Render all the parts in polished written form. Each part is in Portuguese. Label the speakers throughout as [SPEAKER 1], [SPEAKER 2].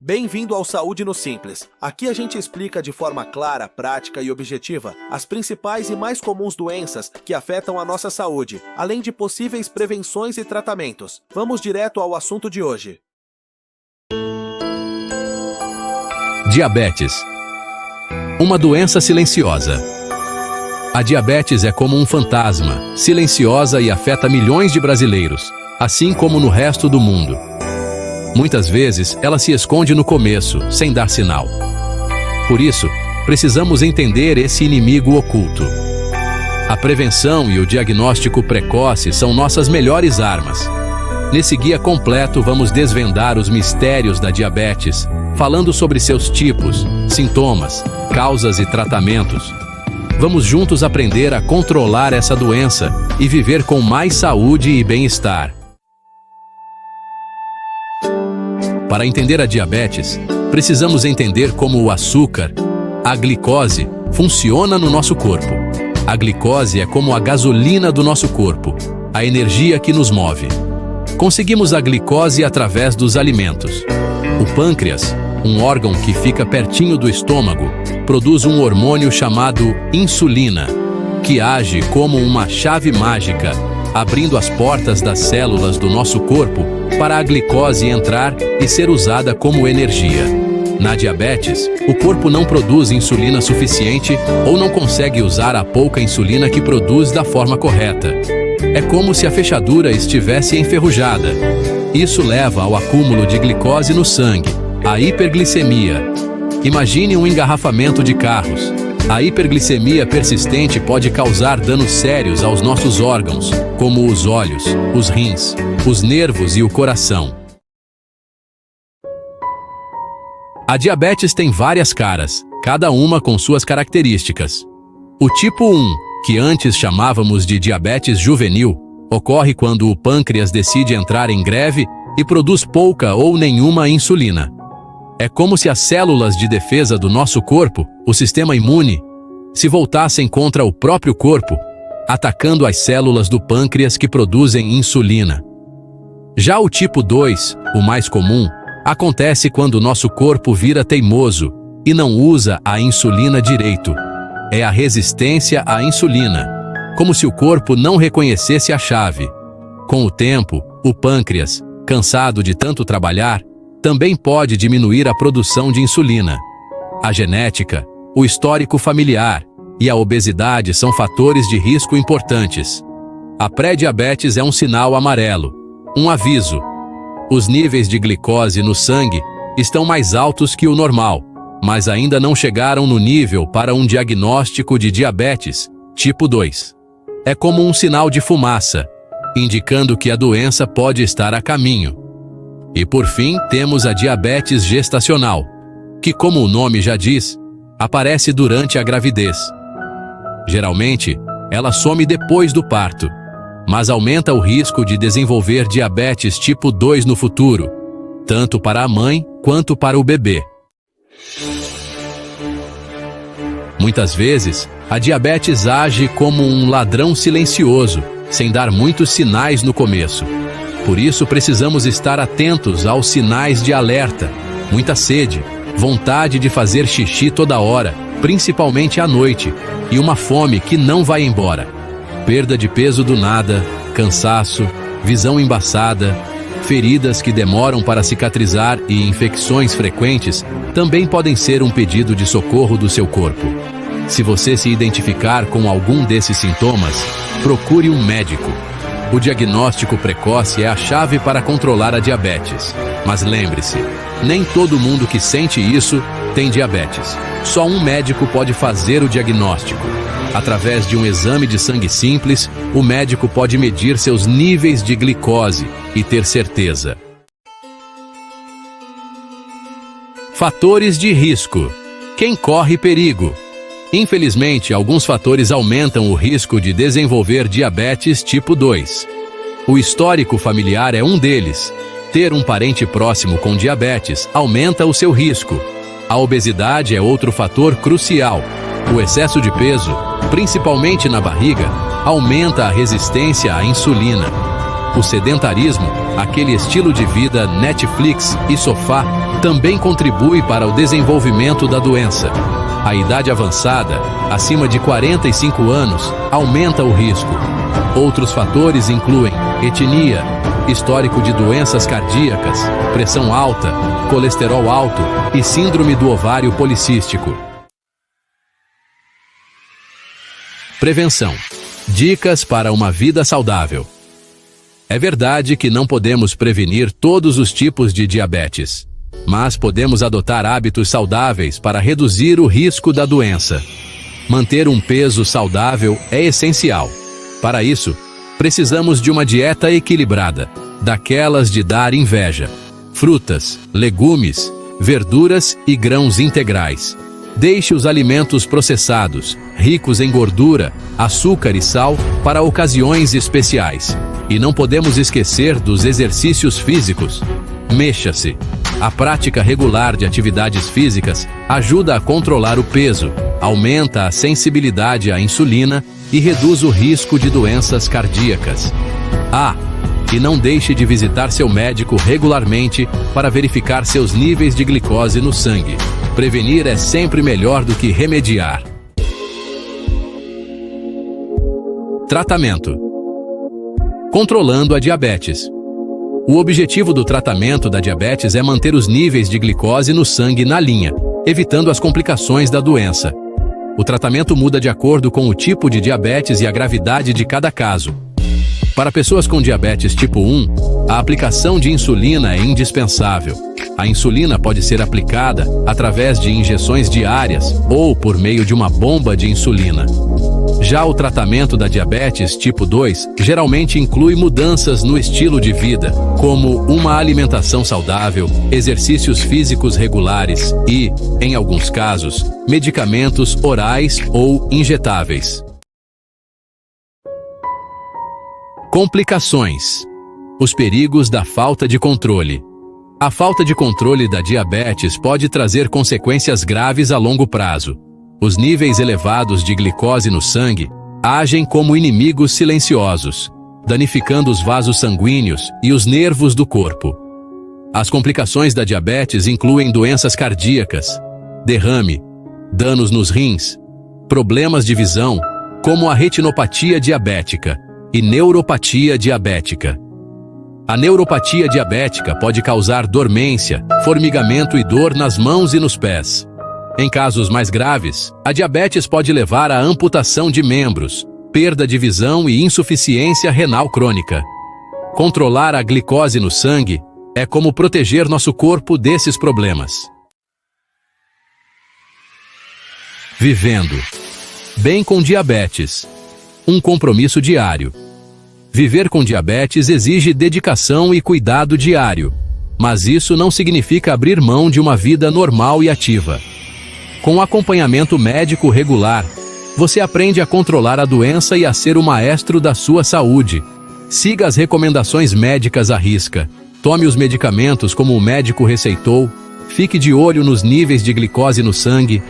[SPEAKER 1] Bem-vindo ao Saúde no Simples. Aqui a gente explica de forma clara, prática e objetiva as principais e mais comuns doenças que afetam a nossa saúde, além de possíveis prevenções e tratamentos. Vamos direto ao assunto de hoje.
[SPEAKER 2] Diabetes. Uma doença silenciosa. A diabetes é como um fantasma, silenciosa e afeta milhões de brasileiros, assim como no resto do mundo. Muitas vezes, ela se esconde no começo, sem dar sinal. Por isso, precisamos entender esse inimigo oculto. A prevenção e o diagnóstico precoce são nossas melhores armas. Nesse guia completo, vamos desvendar os mistérios da diabetes, falando sobre seus tipos, sintomas, causas e tratamentos. Vamos juntos aprender a controlar essa doença e viver com mais saúde e bem-estar. Para entender a diabetes, precisamos entender como o açúcar, a glicose, funciona no nosso corpo. A glicose é como a gasolina do nosso corpo, a energia que nos move. Conseguimos a glicose através dos alimentos. O pâncreas, um órgão que fica pertinho do estômago, produz um hormônio chamado insulina, que age como uma chave mágica, abrindo as portas das células do nosso corpo para a glicose entrar e ser usada como energia. Na diabetes, o corpo não produz insulina suficiente ou não consegue usar a pouca insulina que produz da forma correta. É como se a fechadura estivesse enferrujada. Isso leva ao acúmulo de glicose no sangue, a hiperglicemia. Imagine um engarrafamento de carros. A hiperglicemia persistente pode causar danos sérios aos nossos órgãos, como os olhos, os rins, os nervos e o coração. A diabetes tem várias caras, cada uma com suas características. O tipo 1, que antes chamávamos de diabetes juvenil, ocorre quando o pâncreas decide entrar em greve e produz pouca ou nenhuma insulina. É como se as células de defesa do nosso corpo, o sistema imune, se voltassem contra o próprio corpo, atacando as células do pâncreas que produzem insulina. Já o tipo 2, o mais comum, acontece quando o nosso corpo vira teimoso e não usa a insulina direito. É a resistência à insulina, como se o corpo não reconhecesse a chave. Com o tempo, o pâncreas, cansado de tanto trabalhar, também pode diminuir a produção de insulina. A genética, o histórico familiar e a obesidade são fatores de risco importantes. A pré-diabetes é um sinal amarelo, um aviso. Os níveis de glicose no sangue estão mais altos que o normal, mas ainda não chegaram no nível para um diagnóstico de diabetes, tipo 2. É como um sinal de fumaça, indicando que a doença pode estar a caminho. E por fim, temos a diabetes gestacional, que, como o nome já diz, aparece durante a gravidez. Geralmente, ela some depois do parto, mas aumenta o risco de desenvolver diabetes tipo 2 no futuro, tanto para a mãe quanto para o bebê. Muitas vezes, a diabetes age como um ladrão silencioso, sem dar muitos sinais no começo. Por isso, precisamos estar atentos aos sinais de alerta, muita sede, vontade de fazer xixi toda hora, principalmente à noite, e uma fome que não vai embora. Perda de peso do nada, cansaço, visão embaçada, feridas que demoram para cicatrizar e infecções frequentes também podem ser um pedido de socorro do seu corpo. Se você se identificar com algum desses sintomas, procure um médico. O diagnóstico precoce é a chave para controlar a diabetes. Mas lembre-se, nem todo mundo que sente isso tem diabetes. Só um médico pode fazer o diagnóstico. Através de um exame de sangue simples, o médico pode medir seus níveis de glicose e ter certeza. Fatores de risco. Quem corre perigo? Infelizmente, alguns fatores aumentam o risco de desenvolver diabetes tipo 2. O histórico familiar é um deles. Ter um parente próximo com diabetes aumenta o seu risco. A obesidade é outro fator crucial. O excesso de peso, principalmente na barriga, aumenta a resistência à insulina. O sedentarismo, aquele estilo de vida Netflix e sofá, também contribui para o desenvolvimento da doença. A idade avançada, acima de 45 anos, aumenta o risco. Outros fatores incluem etnia, histórico de doenças cardíacas, pressão alta, colesterol alto e síndrome do ovário policístico. Prevenção. Dicas para uma vida saudável. É verdade que não podemos prevenir todos os tipos de diabetes, mas podemos adotar hábitos saudáveis para reduzir o risco da doença. Manter um peso saudável é essencial. Para isso, precisamos de uma dieta equilibrada, daquelas de dar inveja. Frutas, legumes, verduras e grãos integrais. Deixe os alimentos processados, ricos em gordura, açúcar e sal, para ocasiões especiais. E não podemos esquecer dos exercícios físicos. Mexa-se. A prática regular de atividades físicas ajuda a controlar o peso, aumenta a sensibilidade à insulina e reduz o risco de doenças cardíacas. E não deixe de visitar seu médico regularmente para verificar seus níveis de glicose no sangue. Prevenir é sempre melhor do que remediar. Tratamento. Controlando a diabetes. O objetivo do tratamento da diabetes é manter os níveis de glicose no sangue na linha, evitando as complicações da doença. O tratamento muda de acordo com o tipo de diabetes e a gravidade de cada caso. Para pessoas com diabetes tipo 1, a aplicação de insulina é indispensável. A insulina pode ser aplicada através de injeções diárias ou por meio de uma bomba de insulina. Já o tratamento da diabetes tipo 2 geralmente inclui mudanças no estilo de vida, como uma alimentação saudável, exercícios físicos regulares e, em alguns casos, medicamentos orais ou injetáveis. Complicações. Os perigos da falta de controle. A falta de controle da diabetes pode trazer consequências graves a longo prazo. Os níveis elevados de glicose no sangue agem como inimigos silenciosos, danificando os vasos sanguíneos e os nervos do corpo. As complicações da diabetes incluem doenças cardíacas, derrame, danos nos rins, problemas de visão, como a retinopatia diabética, e neuropatia diabética. A neuropatia diabética pode causar dormência, formigamento e dor nas mãos e nos pés. Em casos mais graves, a diabetes pode levar à amputação de membros, perda de visão e insuficiência renal crônica. Controlar a glicose no sangue é como proteger nosso corpo desses problemas. Vivendo bem com diabetes. Um compromisso diário. Viver com diabetes exige dedicação e cuidado diário, mas isso não significa abrir mão de uma vida normal e ativa. Com acompanhamento médico regular, você aprende a controlar a doença e a ser o maestro da sua saúde. Siga as recomendações médicas à risca. Tome os medicamentos como o médico receitou. Fique de olho nos níveis de glicose no sangue.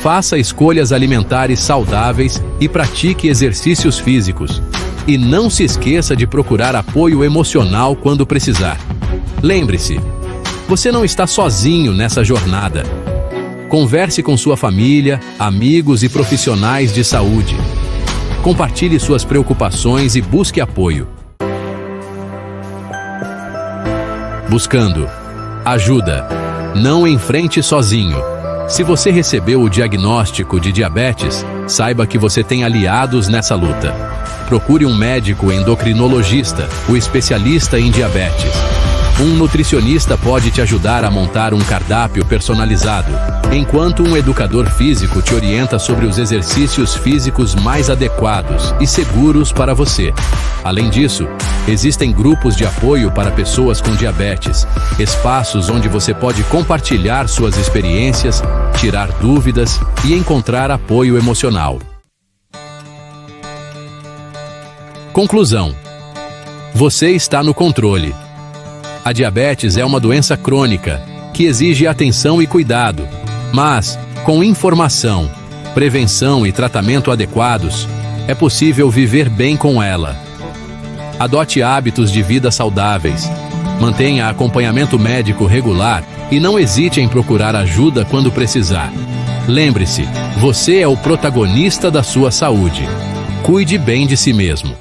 [SPEAKER 2] Faça escolhas alimentares saudáveis e pratique exercícios físicos. E não se esqueça de procurar apoio emocional quando precisar. Lembre-se, você não está sozinho nessa jornada. Converse com sua família, amigos e profissionais de saúde. Compartilhe suas preocupações e busque apoio. Buscando ajuda. Não enfrente sozinho. Se você recebeu o diagnóstico de diabetes, saiba que você tem aliados nessa luta. Procure um médico endocrinologista, o especialista em diabetes. Um nutricionista pode te ajudar a montar um cardápio personalizado, enquanto um educador físico te orienta sobre os exercícios físicos mais adequados e seguros para você. Além disso, existem grupos de apoio para pessoas com diabetes, espaços onde você pode compartilhar suas experiências, tirar dúvidas e encontrar apoio emocional. Conclusão. Você está no controle. A diabetes é uma doença crônica que exige atenção e cuidado, mas, com informação, prevenção e tratamento adequados, é possível viver bem com ela. Adote hábitos de vida saudáveis, mantenha acompanhamento médico regular e não hesite em procurar ajuda quando precisar. Lembre-se, você é o protagonista da sua saúde. Cuide bem de si mesmo.